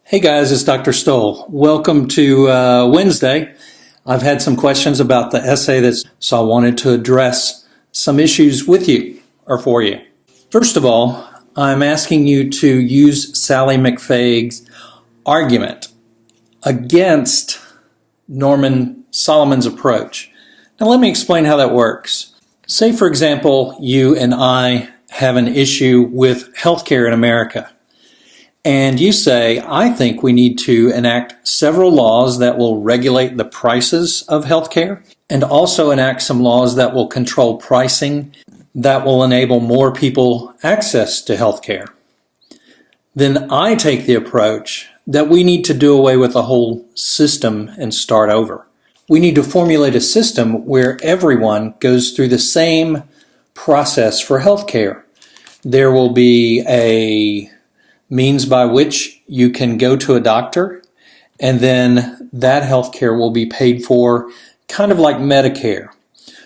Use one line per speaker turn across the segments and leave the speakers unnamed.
Hey guys, it's Dr. Stoll. Welcome to Wednesday. I've had some questions about the essay so I wanted to address some issues with you or for you. First of all, I'm asking you to use Sally McFague's argument against Norman Solomon's approach. Now let me explain how that works. Say, for example, you and I have an issue with healthcare in America. And you say, I think we need to enact several laws that will regulate the prices of healthcare and also enact some laws that will control pricing that will enable more people access to healthcare. Then I take the approach that we need to do away with the whole system and start over. We need to formulate a system where everyone goes through the same process for healthcare. There will be a means by which you can go to a doctor, and then that healthcare will be paid for kind of like Medicare.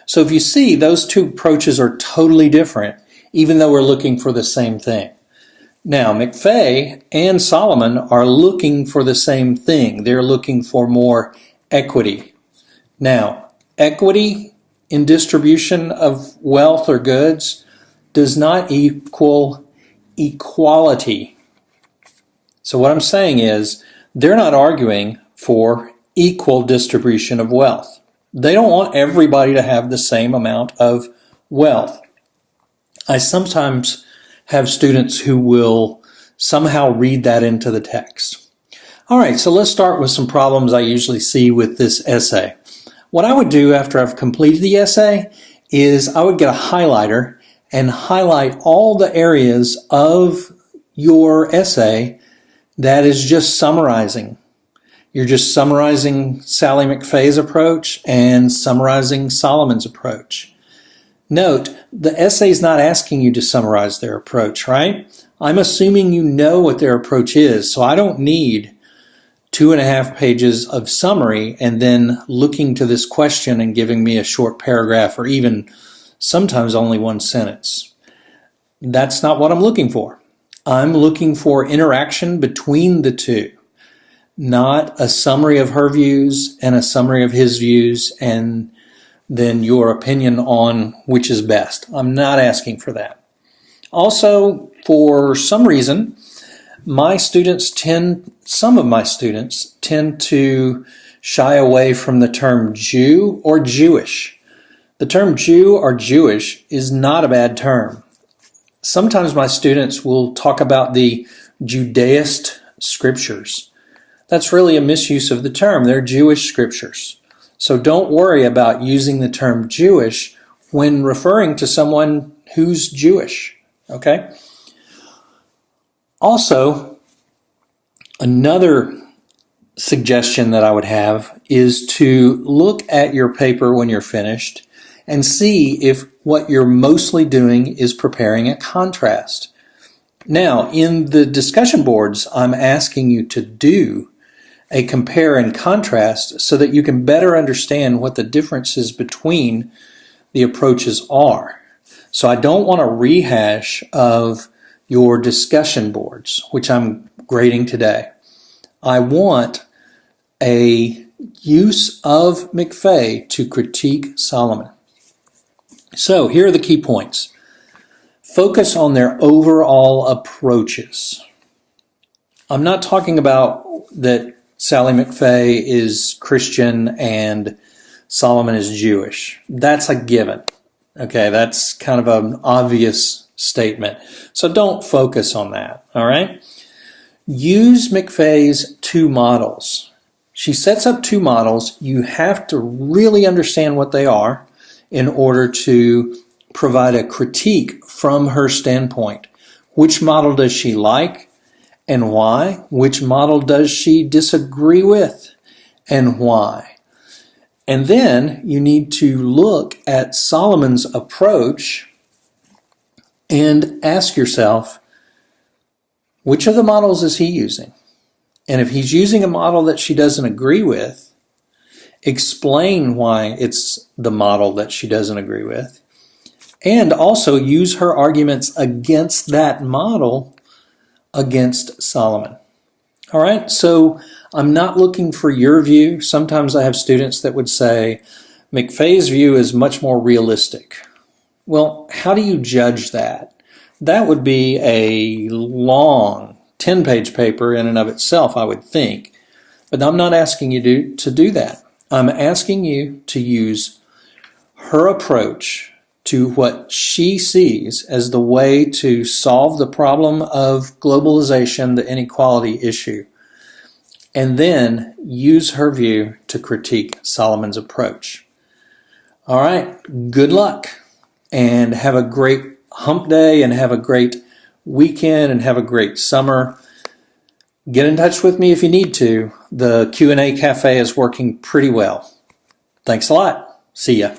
So if you see, those two approaches are totally different, even though we're looking for the same thing. Now, McFague and Solomon are looking for the same thing. They're looking for more equity. Now, equity in distribution of wealth or goods does not equal equality. So what I'm saying is, they're not arguing for equal distribution of wealth. They don't want everybody to have the same amount of wealth. I sometimes have students who will somehow read that into the text. All right, so let's start with some problems I usually see with this essay. What I would do after I've completed the essay is I would get a highlighter and highlight all the areas of your essay that is just summarizing. You're just summarizing Sally McFague's approach and summarizing Solomon's approach. Note, the essay is not asking you to summarize their approach, right? I'm assuming you know what their approach is, so I don't need 2.5 pages of summary and then looking to this question and giving me a short paragraph or even sometimes only one sentence. That's not what I'm looking for. I'm looking for interaction between the two, not a summary of her views and a summary of his views and then your opinion on which is best. I'm not asking for that. Also, for some reason, some of my students tend to shy away from the term Jew or Jewish. The term Jew or Jewish is not a bad term. Sometimes my students will talk about the Judaist scriptures. That's really a misuse of the term. They're Jewish scriptures. So don't worry about using the term Jewish when referring to someone who's Jewish, okay? Also, another suggestion that I would have is to look at your paper when you're finished and see if what you're mostly doing is preparing a contrast. Now, in the discussion boards, I'm asking you to do a compare and contrast so that you can better understand what the differences between the approaches are. So I don't want a rehash of your discussion boards, which I'm grading today. I want a use of McFague to critique Solomon. So here are the key points. Focus on their overall approaches. I'm not talking about that Sally McFague is Christian and Solomon is Jewish. That's a given. Okay, that's kind of an obvious statement. So don't focus on that, all right? Use McFague's two models. She sets up two models. You have to really understand what they are in order to provide a critique from her standpoint. Which model does she like and why? Which model does she disagree with and why? And then you need to look at Solomon's approach and ask yourself, which of the models is he using? And if he's using a model that she doesn't agree with, explain why it's the model that she doesn't agree with, and also use her arguments against that model against Solomon. All right, so I'm not looking for your view. Sometimes I have students that would say, McFay's view is much more realistic. Well, how do you judge that? That would be a long 10-page paper in and of itself, I would think. But I'm not asking you to do that. I'm asking you to use her approach to what she sees as the way to solve the problem of globalization, the inequality issue, and then use her view to critique Solomon's approach. All right, good luck, and have a great hump day, and have a great weekend, and have a great summer. Get in touch with me if you need to. The Q&A Cafe is working pretty well. Thanks a lot. See ya.